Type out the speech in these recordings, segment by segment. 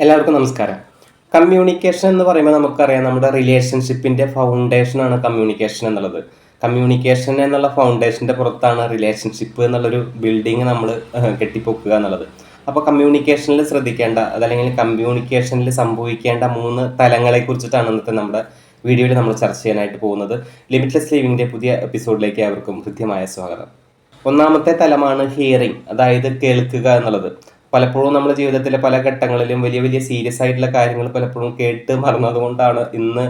എല്ലാവർക്കും നമസ്കാരം. കമ്മ്യൂണിക്കേഷൻ എന്ന് പറയുമ്പോൾ നമുക്കറിയാം, നമ്മുടെ റിലേഷൻഷിപ്പിൻ്റെ ഫൗണ്ടേഷനാണ് കമ്മ്യൂണിക്കേഷൻ എന്നുള്ളത്. കമ്മ്യൂണിക്കേഷൻ എന്നുള്ള ഫൗണ്ടേഷൻ്റെ പുറത്താണ് റിലേഷൻഷിപ്പ് എന്നുള്ളൊരു ബിൽഡിങ് നമ്മൾ കെട്ടിപ്പൊക്കുക എന്നുള്ളത്. അപ്പോൾ കമ്മ്യൂണിക്കേഷനിൽ ശ്രദ്ധിക്കേണ്ട, അതല്ലെങ്കിൽ കമ്മ്യൂണിക്കേഷനിൽ സംഭവിക്കേണ്ട 3 തലങ്ങളെ കുറിച്ചിട്ടാണ് ഇന്നത്തെ നമ്മുടെ വീഡിയോയിൽ നമ്മൾ ചർച്ച ചെയ്യാനായിട്ട് പോകുന്നത്. ലിമിറ്റ്ലെസ് ലിവിങ്ങിൻ്റെ പുതിയ എപ്പിസോഡിലേക്ക് അവർക്കും കൃത്യമായ സ്വാഗതം. ഒന്നാമത്തെ തലമാണ് ഹിയറിംഗ്, അതായത് കേൾക്കുക എന്നുള്ളത്. പലപ്പോഴും നമ്മുടെ ജീവിതത്തിലെ പല ഘട്ടങ്ങളിലും വലിയ വലിയ സീരിയസ് ആയിട്ടുള്ള കാര്യങ്ങൾ പലപ്പോഴും കേട്ട് മറന്നതുകൊണ്ടാണ് ഇന്ന്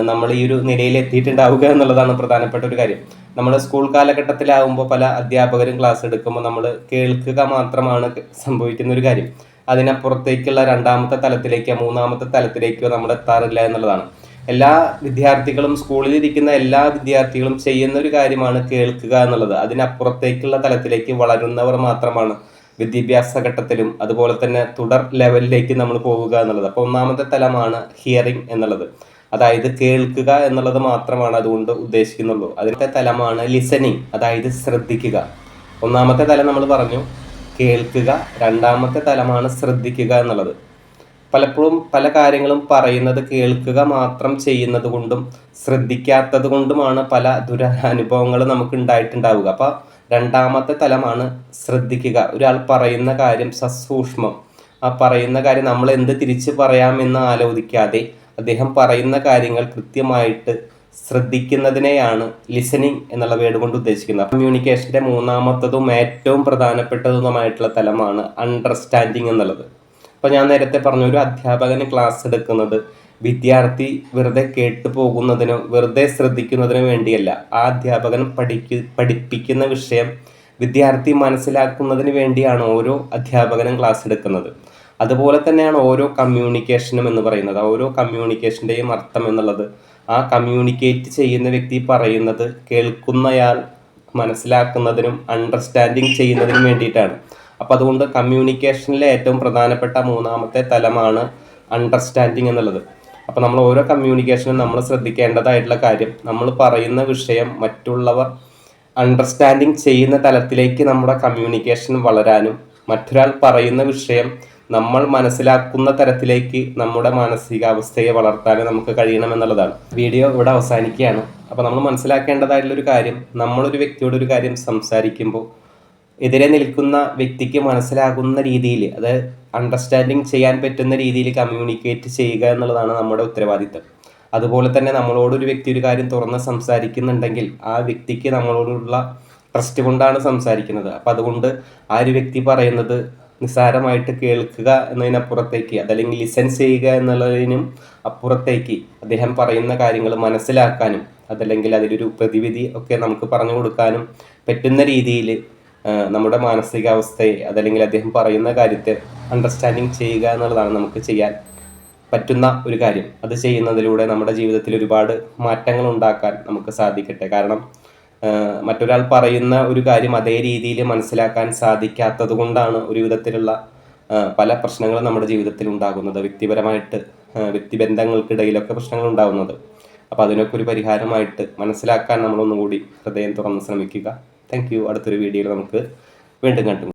നമ്മൾ ഈ ഒരു നിലയിൽ എത്തിയിട്ടുണ്ടാവുക എന്നുള്ളതാണ് പ്രധാനപ്പെട്ട ഒരു കാര്യം. നമ്മൾ സ്കൂൾ കാലഘട്ടത്തിലാവുമ്പോൾ പല അധ്യാപകരും ക്ലാസ് എടുക്കുമ്പോൾ നമ്മൾ കേൾക്കുക മാത്രമാണ് സംഭവിക്കുന്ന ഒരു കാര്യം. അതിനപ്പുറത്തേക്കുള്ള രണ്ടാമത്തെ തലത്തിലേക്കോ മൂന്നാമത്തെ തലത്തിലേക്കോ നമ്മൾ എത്താറില്ല എന്നുള്ളതാണ്. എല്ലാ വിദ്യാർത്ഥികളും, സ്കൂളിലിരിക്കുന്ന എല്ലാ വിദ്യാർത്ഥികളും ചെയ്യുന്ന ഒരു കാര്യമാണ് കേൾക്കുക എന്നുള്ളത്. അതിനപ്പുറത്തേക്കുള്ള തലത്തിലേക്ക് വളരുന്നവർ മാത്രമാണ് വിദ്യാഭ്യാസ ഘട്ടത്തിലും അതുപോലെ തന്നെ തുടർ ലെവലിലേക്ക് നമ്മൾ പോവുക എന്നുള്ളത്. അപ്പോൾ ഒന്നാമത്തെ തലമാണ് ഹിയറിംഗ് എന്നുള്ളത്, അതായത് കേൾക്കുക എന്നുള്ളത് മാത്രമാണ് അതുകൊണ്ട് ഉദ്ദേശിക്കുന്നുള്ളൂ. അതിനത്തെ തലമാണ് ലിസണിങ്, അതായത് ശ്രദ്ധിക്കുക. ഒന്നാമത്തെ തലം നമ്മൾ പറഞ്ഞു കേൾക്കുക, രണ്ടാമത്തെ തലമാണ് ശ്രദ്ധിക്കുക എന്നുള്ളത്. പലപ്പോഴും പല കാര്യങ്ങളും പറയുന്നത് കേൾക്കുക മാത്രം ചെയ്യുന്നത് കൊണ്ടും ശ്രദ്ധിക്കാത്തത് കൊണ്ടുമാണ് പല ദുരനുഭവങ്ങൾ നമുക്ക് ഉണ്ടായിട്ടുണ്ടാവുക. അപ്പോൾ രണ്ടാമത്തെ തലമാണ് ശ്രദ്ധിക്കുക. ഒരാൾ പറയുന്ന കാര്യം സസൂക്ഷ്മം, ആ പറയുന്ന കാര്യം നമ്മൾ എന്ത് തിരിച്ച് പറയാമെന്ന് ആലോചിക്കാതെ അദ്ദേഹം പറയുന്ന കാര്യങ്ങൾ കൃത്യമായിട്ട് ശ്രദ്ധിക്കുന്നതിനെയാണ് ലിസണിങ് എന്നുള്ള വേർഡ് കൊണ്ട് ഉദ്ദേശിക്കുന്നത്. കമ്മ്യൂണിക്കേഷൻ്റെ മൂന്നാമത്തതും ഏറ്റവും പ്രധാനപ്പെട്ടതുമായിട്ടുള്ള തലമാണ് അണ്ടർസ്റ്റാൻഡിങ് എന്നുള്ളത്. അപ്പോൾ ഞാൻ നേരത്തെ പറഞ്ഞു, ഒരു അധ്യാപകന് ക്ലാസ് എടുക്കുന്നത് വിദ്യാർത്ഥി വെറുതെ കേട്ടു പോകുന്നതിനോ വെറുതെ ശ്രദ്ധിക്കുന്നതിനോ വേണ്ടിയല്ല. ആ അധ്യാപകൻ പഠിപ്പിക്കുന്ന വിഷയം വിദ്യാർത്ഥി മനസ്സിലാക്കുന്നതിന് വേണ്ടിയാണ് ഓരോ അധ്യാപകനും ക്ലാസ് എടുക്കുന്നത്. അതുപോലെ തന്നെയാണ് ഓരോ കമ്മ്യൂണിക്കേഷനും എന്ന് പറയുന്നത്. ഓരോ കമ്മ്യൂണിക്കേഷൻ്റെയും അർത്ഥം എന്നുള്ളത് ആ കമ്മ്യൂണിക്കേറ്റ് ചെയ്യുന്ന വ്യക്തി പറയുന്നത് കേൾക്കുന്നയാൾ മനസ്സിലാക്കുന്നതിനും അണ്ടർസ്റ്റാൻഡിങ് ചെയ്യുന്നതിനും വേണ്ടിയിട്ടാണ്. അപ്പോൾ അതുകൊണ്ട് കമ്മ്യൂണിക്കേഷനിലെ ഏറ്റവും പ്രധാനപ്പെട്ട മൂന്നാമത്തെ തലമാണ് അണ്ടർസ്റ്റാൻഡിങ് എന്നുള്ളത്. അപ്പോൾ നമ്മൾ ഓരോ കമ്മ്യൂണിക്കേഷനും നമ്മൾ ശ്രദ്ധിക്കേണ്ടതായിട്ടുള്ള കാര്യം, നമ്മൾ പറയുന്ന വിഷയം മറ്റുള്ളവർ അണ്ടർസ്റ്റാൻഡിങ് ചെയ്യുന്ന തലത്തിലേക്ക് നമ്മുടെ കമ്മ്യൂണിക്കേഷൻ വളരാനും മറ്റൊരാൾ പറയുന്ന വിഷയം നമ്മൾ മനസ്സിലാക്കുന്ന തരത്തിലേക്ക് നമ്മുടെ മാനസികാവസ്ഥയെ വളർത്താനും നമുക്ക് കഴിയണമെന്നുള്ളതാണ്. വീഡിയോ ഇവിടെ അവസാനിക്കുകയാണ്. അപ്പോൾ നമ്മൾ മനസ്സിലാക്കേണ്ടതായിട്ടുള്ളൊരു കാര്യം, നമ്മളൊരു വ്യക്തിയോട് ഒരു കാര്യം സംസാരിക്കുമ്പോൾ എതിരെ നിൽക്കുന്ന വ്യക്തിക്ക് മനസ്സിലാകുന്ന രീതിയിൽ, അത് അണ്ടർസ്റ്റാൻഡിങ് ചെയ്യാൻ പറ്റുന്ന രീതിയിൽ കമ്മ്യൂണിക്കേറ്റ് ചെയ്യുക എന്നുള്ളതാണ് നമ്മുടെ ഉത്തരവാദിത്തം. അതുപോലെ തന്നെ നമ്മളോടൊരു വ്യക്തി ഒരു കാര്യം തുറന്ന് സംസാരിക്കുന്നുണ്ടെങ്കിൽ ആ വ്യക്തിക്ക് നമ്മളോടുള്ള ട്രസ്റ്റ് കൊണ്ടാണ് സംസാരിക്കുന്നത്. അപ്പം അതുകൊണ്ട് ആ ഒരു വ്യക്തി പറയുന്നത് നിസ്സാരമായിട്ട് കേൾക്കുക എന്നതിനപ്പുറത്തേക്ക്, അതല്ലെങ്കിൽ ലിസൺ ചെയ്യുക എന്നുള്ളതിനും അപ്പുറത്തേക്ക് അദ്ദേഹം പറയുന്ന കാര്യങ്ങൾ മനസ്സിലാക്കാനും അതല്ലെങ്കിൽ അതിലൊരു പ്രതിവിധി ഒക്കെ നമുക്ക് പറഞ്ഞു കൊടുക്കാനും പറ്റുന്ന രീതിയിൽ നമ്മുടെ മാനസികാവസ്ഥയെ അതല്ലെങ്കിൽ അദ്ദേഹം പറയുന്ന കാര്യത്തെ അണ്ടർസ്റ്റാൻഡിങ് ചെയ്യുക എന്നുള്ളതാണ് നമുക്ക് ചെയ്യാൻ പറ്റുന്ന ഒരു കാര്യം. അത് ചെയ്യുന്നതിലൂടെ നമ്മുടെ ജീവിതത്തിൽ ഒരുപാട് മാറ്റങ്ങൾ ഉണ്ടാക്കാൻ നമുക്ക് സാധിക്കട്ടെ. കാരണം മറ്റൊരാൾ പറയുന്ന ഒരു കാര്യം അതേ രീതിയിൽ മനസ്സിലാക്കാൻ സാധിക്കാത്തത് കൊണ്ടാണ് ഒരു വിധത്തിലുള്ള പല പ്രശ്നങ്ങളും നമ്മുടെ ജീവിതത്തിൽ ഉണ്ടാകുന്നത്. വ്യക്തിപരമായിട്ട് വ്യക്തിബന്ധങ്ങൾക്കിടയിലൊക്കെ പ്രശ്നങ്ങൾ ഉണ്ടാകുന്നത്. അപ്പോൾ അതിനൊക്കെ ഒരു പരിഹാരമായിട്ട് മനസ്സിലാക്കാൻ നമ്മളൊന്നുകൂടി ഹൃദയം തുറന്ന് ശ്രമിക്കുക. Thank you. അടുത്തൊരു വീഡിയോയിൽ നമുക്ക് വീണ്ടും കണ്ടു.